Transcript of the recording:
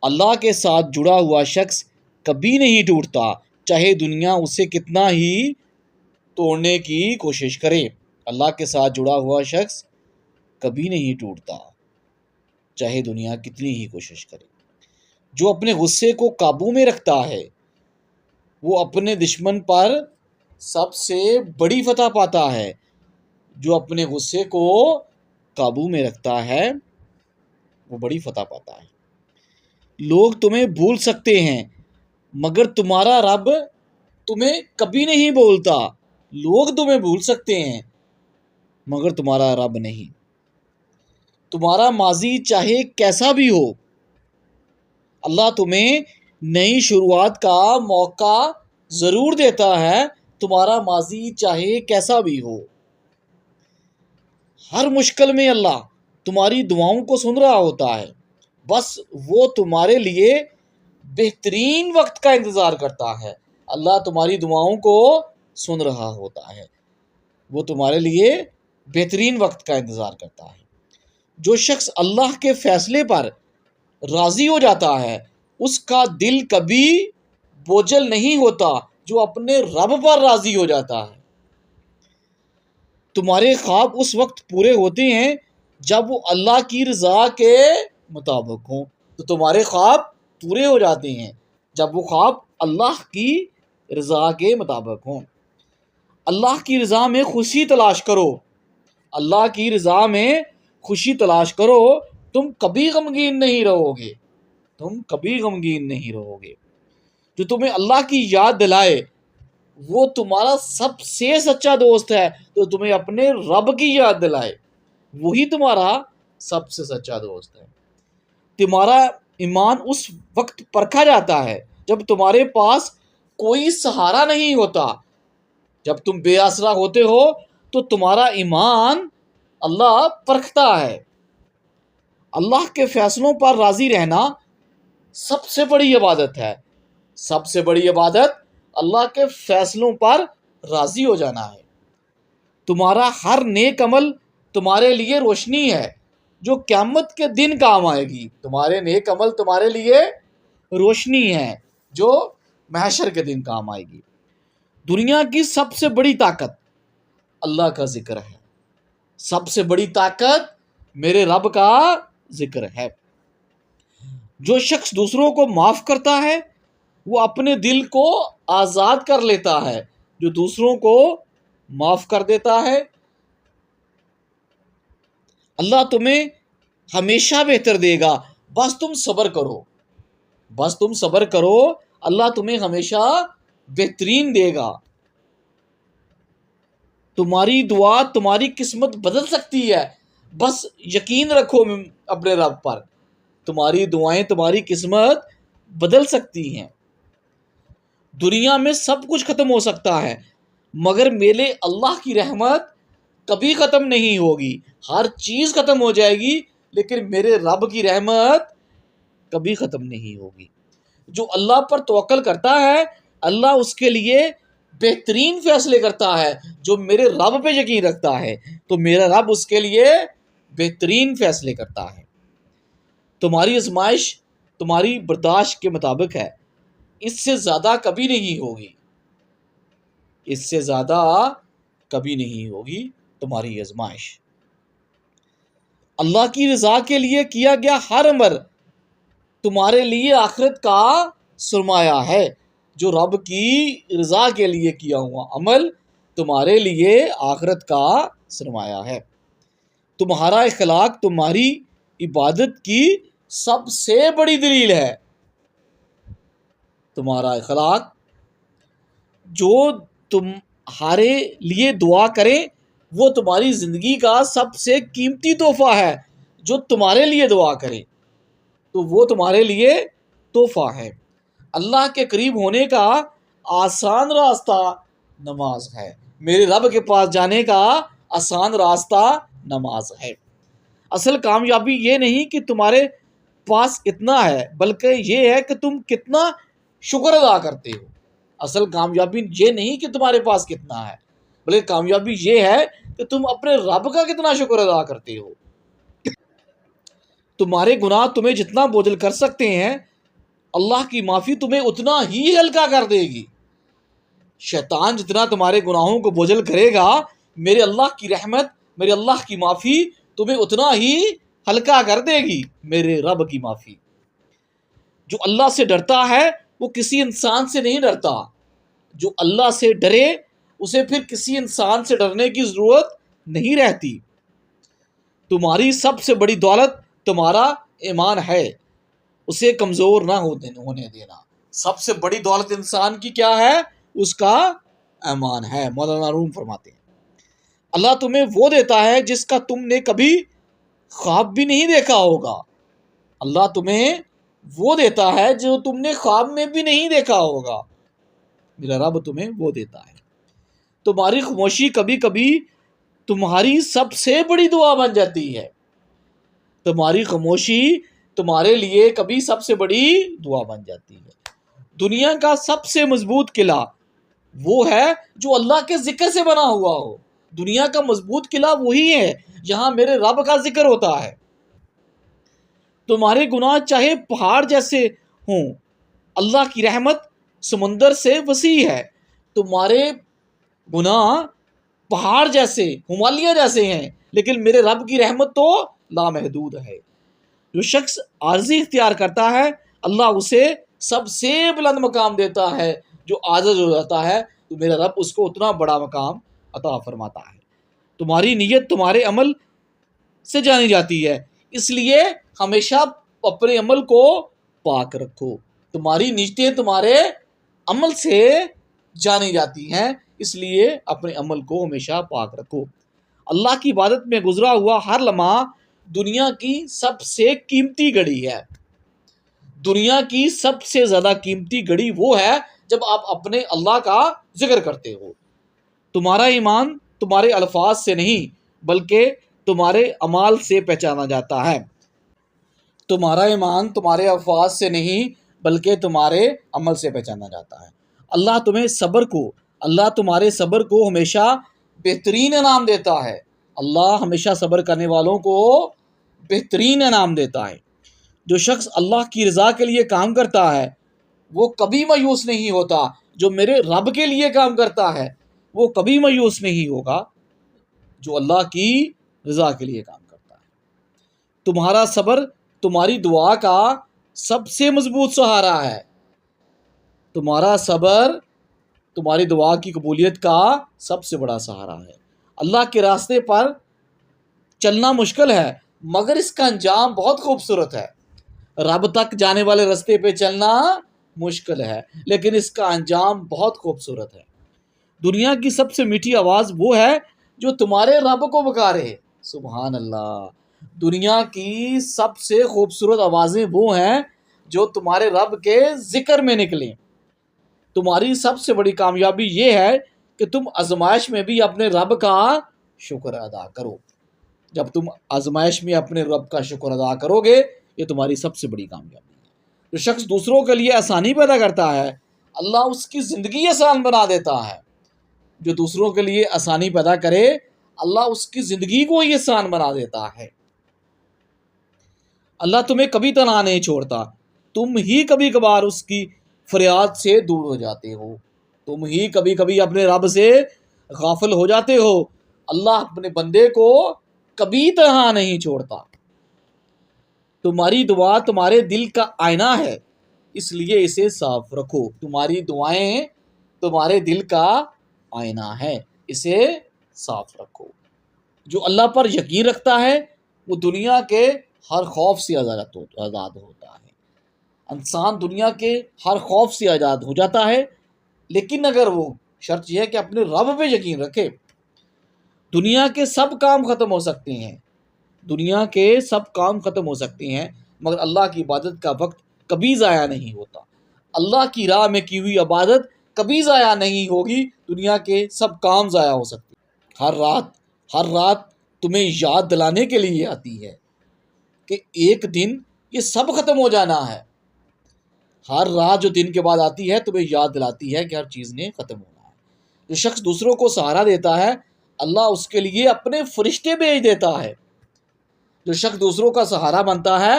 اللہ کے ساتھ جڑا ہوا شخص کبھی نہیں ٹوٹتا، چاہے دنیا اسے کتنا ہی توڑنے کی کوشش کرے۔ اللہ کے ساتھ جڑا ہوا شخص کبھی نہیں ٹوٹتا، چاہے دنیا کتنی ہی کوشش کرے۔ جو اپنے غصے کو قابو میں رکھتا ہے وہ اپنے دشمن پر سب سے بڑی فتح پاتا ہے۔ جو اپنے غصے کو قابو میں رکھتا ہے وہ بڑی فتح پاتا ہے۔ لوگ تمہیں بھول سکتے ہیں مگر تمہارا رب تمہیں کبھی نہیں بھولتا۔ لوگ تمہیں بھول سکتے ہیں مگر تمہارا رب نہیں۔ تمہارا ماضی چاہے کیسا بھی ہو، اللہ تمہیں نئی شروعات کا موقع ضرور دیتا ہے۔ تمہارا ماضی چاہے کیسا بھی ہو، ہر مشکل میں اللہ تمہاری دعاؤں کو سن رہا ہوتا ہے۔ بس وہ تمہارے لیے بہترین وقت کا انتظار کرتا ہے۔ اللہ تمہاری دعاؤں کو سن رہا ہوتا ہے، وہ تمہارے لیے بہترین وقت کا انتظار کرتا ہے۔ جو شخص اللہ کے فیصلے پر راضی ہو جاتا ہے اس کا دل کبھی بوجھل نہیں ہوتا۔ جو اپنے رب پر راضی ہو جاتا ہے، تمہارے خواب اس وقت پورے ہوتے ہیں جب وہ اللہ کی رضا کے مطابق ہوں۔ تو تمہارے خواب پورے ہو جاتے ہیں جب وہ خواب اللہ کی رضا کے مطابق ہوں۔ اللہ کی رضا میں خوشی تلاش کرو، اللہ کی رضا میں خوشی تلاش کرو، تم کبھی غمگین نہیں رہو گے، تم کبھی غمگین نہیں رہو گے۔ جو تمہیں اللہ کی یاد دلائے وہ تمہارا سب سے سچا دوست ہے۔ تو تمہیں اپنے رب کی یاد دلائے وہی تمہارا سب سے سچا دوست ہے۔ تمہارا ایمان اس وقت پرکھا جاتا ہے جب تمہارے پاس کوئی سہارا نہیں ہوتا۔ جب تم بے آسرا ہوتے ہو تو تمہارا ایمان اللہ پرکھتا ہے۔ اللہ کے فیصلوں پر راضی رہنا سب سے بڑی عبادت ہے۔ سب سے بڑی عبادت اللہ کے فیصلوں پر راضی ہو جانا ہے۔ تمہارا ہر نیک عمل تمہارے لیے روشنی ہے جو قیامت کے دن کام آئے گی۔ تمہارے نیک عمل تمہارے لیے روشنی ہے جو محشر کے دن کام آئے گی۔ دنیا کی سب سے بڑی طاقت اللہ کا ذکر ہے۔ سب سے بڑی طاقت میرے رب کا ذکر ہے۔ جو شخص دوسروں کو معاف کرتا ہے وہ اپنے دل کو آزاد کر لیتا ہے۔ جو دوسروں کو معاف کر دیتا ہے اللہ تمہیں ہمیشہ بہتر دے گا۔ بس تم صبر کرو، بس تم صبر کرو، اللہ تمہیں ہمیشہ بہترین دے گا۔ تمہاری دعا تمہاری قسمت بدل سکتی ہے، بس یقین رکھو اپنے رب پر۔ تمہاری دعائیں تمہاری قسمت بدل سکتی ہیں۔ دنیا میں سب کچھ ختم ہو سکتا ہے مگر میرے اللہ کی رحمت کبھی ختم نہیں ہوگی۔ ہر چیز ختم ہو جائے گی لیکن میرے رب کی رحمت کبھی ختم نہیں ہوگی۔ جو اللہ پر توکل کرتا ہے اللہ اس کے لیے بہترین فیصلے کرتا ہے۔ جو میرے رب پہ یقین رکھتا ہے تو میرا رب اس کے لیے بہترین فیصلے کرتا ہے۔ تمہاری آزمائش تمہاری برداشت کے مطابق ہے، اس سے زیادہ کبھی نہیں ہوگی، اس سے زیادہ کبھی نہیں ہوگی تمہاری آزمائش۔ اللہ کی رضا کے لیے کیا گیا ہر عمل تمہارے لیے آخرت کا سرمایہ ہے۔ جو رب کی رضا کے لیے کیا ہوا عمل تمہارے لیے آخرت کا سرمایہ ہے۔ تمہارا اخلاق تمہاری عبادت کی سب سے بڑی دلیل ہے۔ تمہارا اخلاق، جو تمہارے لیے دعا کرے وہ تمہاری زندگی کا سب سے قیمتی تحفہ ہے۔ جو تمہارے لیے دعا کرے تو وہ تمہارے لیے تحفہ ہے۔ اللہ کے قریب ہونے کا آسان راستہ نماز ہے۔ میرے رب کے پاس جانے کا آسان راستہ نماز ہے۔ اصل کامیابی یہ نہیں کہ تمہارے پاس کتنا ہے بلکہ یہ ہے کہ تم کتنا شکر ادا کرتے ہو۔ اصل کامیابی یہ نہیں کہ تمہارے پاس کتنا ہے بلکہ کامیابی یہ ہے کہ تم اپنے رب کا کتنا شکر ادا کرتے ہو۔ تمہارے گناہ تمہیں جتنا بوجھل کر سکتے ہیں اللہ کی معافی تمہیں اتنا ہی ہلکا کر دے گی۔ شیطان جتنا تمہارے گناہوں کو بوجھل کرے گا، میرے اللہ کی رحمت، میرے اللہ کی معافی تمہیں اتنا ہی ہلکا کر دے گی۔ میرے رب کی معافی، جو اللہ سے ڈرتا ہے وہ کسی انسان سے نہیں ڈرتا، جو اللہ سے ڈرے اسے پھر کسی انسان سے ڈرنے کی ضرورت نہیں رہتی۔ تمہاری سب سے بڑی دولت تمہارا ایمان ہے، اسے کمزور نہ ہونے دینا۔ سب سے بڑی دولت انسان کی کیا ہے؟ اس کا ایمان ہے۔ مولانا روم فرماتے ہیں اللہ تمہیں وہ دیتا ہے جس کا تم نے کبھی خواب بھی نہیں دیکھا ہوگا۔ اللہ تمہیں وہ دیتا ہے جو تم نے خواب میں بھی نہیں دیکھا ہوگا۔ میرا رب تمہیں وہ دیتا ہے۔ تمہاری خاموشی کبھی کبھی تمہاری سب سے بڑی دعا بن جاتی ہے۔ تمہاری خاموشی تمہارے لیے کبھی سب سے بڑی دعا بن جاتی ہے۔ دنیا کا سب سے مضبوط قلعہ وہ ہے جو اللہ کے ذکر سے بنا ہوا ہو۔ دنیا کا مضبوط قلعہ وہی ہے جہاں میرے رب کا ذکر ہوتا ہے۔ تمہارے گناہ چاہے پہاڑ جیسے ہوں، اللہ کی رحمت سمندر سے وسیع ہے۔ تمہارے گناہ پہاڑ جیسے، ہمالیہ جیسے ہیں، لیکن میرے رب کی رحمت تو لامحدود ہے۔ جو شخص عاجزی اختیار کرتا ہے اللہ اسے سب سے بلند مقام دیتا ہے۔ جو عاجز ہو جاتا ہے تو میرا رب اس کو اتنا بڑا مقام عطا فرماتا ہے۔ تمہاری نیت تمہارے عمل سے جانی جاتی ہے، اس لیے ہمیشہ اپنے عمل کو پاک رکھو۔ تمہاری نیتیں تمہارے عمل سے جانی جاتی ہیں، اس لیے اپنے عمل کو ہمیشہ پاک رکھو۔ اللہ کی عبادت میں گزرا ہوا ہر لمحہ دنیا کی سب سے قیمتی گھڑی ہے۔ دنیا کی سب سے زیادہ قیمتی گھڑی وہ ہے جب آپ اپنے اللہ کا ذکر کرتے ہو۔ تمہارا ایمان تمہارے الفاظ سے نہیں بلکہ تمہارے اعمال سے پہچانا جاتا ہے۔ تمہارا ایمان تمہارے الفاظ سے نہیں بلکہ تمہارے عمل سے پہچانا جاتا ہے۔ اللہ تمہارے صبر کو ہمیشہ بہترین انعام دیتا ہے۔ اللہ ہمیشہ صبر کرنے والوں کو بہترین انعام دیتا ہے۔ جو شخص اللہ کی رضا کے لیے کام کرتا ہے وہ کبھی مایوس نہیں ہوتا۔ جو میرے رب کے لیے کام کرتا ہے وہ کبھی مایوس نہیں ہوگا، جو اللہ کی رضا کے لیے کام کرتا ہے۔ تمہارا صبر تمہاری دعا کا سب سے مضبوط سہارا ہے۔ تمہارا صبر تمہاری دعا کی قبولیت کا سب سے بڑا سہارا ہے۔ اللہ کے راستے پر چلنا مشکل ہے مگر اس کا انجام بہت خوبصورت ہے۔ رب تک جانے والے راستے پہ چلنا مشکل ہے لیکن اس کا انجام بہت خوبصورت ہے۔ دنیا کی سب سے میٹھی آواز وہ ہے جو تمہارے رب کو پکارے۔ سبحان اللہ۔ دنیا کی سب سے خوبصورت آوازیں وہ ہیں جو تمہارے رب کے ذکر میں نکلیں۔ تمہاری سب سے بڑی کامیابی یہ ہے کہ تم آزمائش میں بھی اپنے رب کا شکر ادا کرو۔ جب تم آزمائش میں اپنے رب کا شکر ادا کرو گے یہ تمہاری سب سے بڑی کامیابی ہے۔ جو شخص دوسروں کے لیے آسانی پیدا کرتا ہے اللہ اس کی زندگی آسان بنا دیتا ہے۔ جو دوسروں کے لیے آسانی پیدا کرے اللہ اس کی زندگی کو ہی آسان بنا دیتا ہے۔ اللہ تمہیں کبھی تنہا نہیں چھوڑتا، تم ہی کبھی کبھار اس کی فریاد سے دور ہو جاتے ہو۔ تم ہی کبھی کبھی اپنے رب سے غافل ہو جاتے ہو۔ اللہ اپنے بندے کو کبھی تنہا نہیں چھوڑتا۔ تمہاری دعا تمہارے دل کا آئینہ ہے، اس لیے اسے صاف رکھو۔ تمہاری دعائیں تمہارے دل کا آئینہ ہے، اسے صاف رکھو۔ جو اللہ پر یقین رکھتا ہے وہ دنیا کے ہر خوف سے آزاد ہوتا ہے۔ انسان دنیا کے ہر خوف سے آزاد ہو جاتا ہے لیکن اگر وہ شرط یہ ہے کہ اپنے رب پہ یقین رکھے۔ دنیا کے سب کام ختم ہو سکتے ہیں، دنیا کے سب کام ختم ہو سکتے ہیں مگر اللہ کی عبادت کا وقت کبھی ضائع نہیں ہوتا۔ اللہ کی راہ میں کی ہوئی عبادت کبھی ضائع نہیں ہوگی۔ دنیا کے سب کام ضائع ہو سکتے ہیں۔ ہر رات تمہیں یاد دلانے کے لیے آتی ہے کہ ایک دن یہ سب ختم ہو جانا ہے۔ ہر رات جو دن کے بعد آتی ہے تمہیں یاد دلاتی ہے کہ ہر چیز نے ختم ہونا ہے۔ جو شخص دوسروں کو سہارا دیتا ہے اللہ اس کے لیے اپنے فرشتے بھیج دیتا ہے۔ جو شخص دوسروں کا سہارا بنتا ہے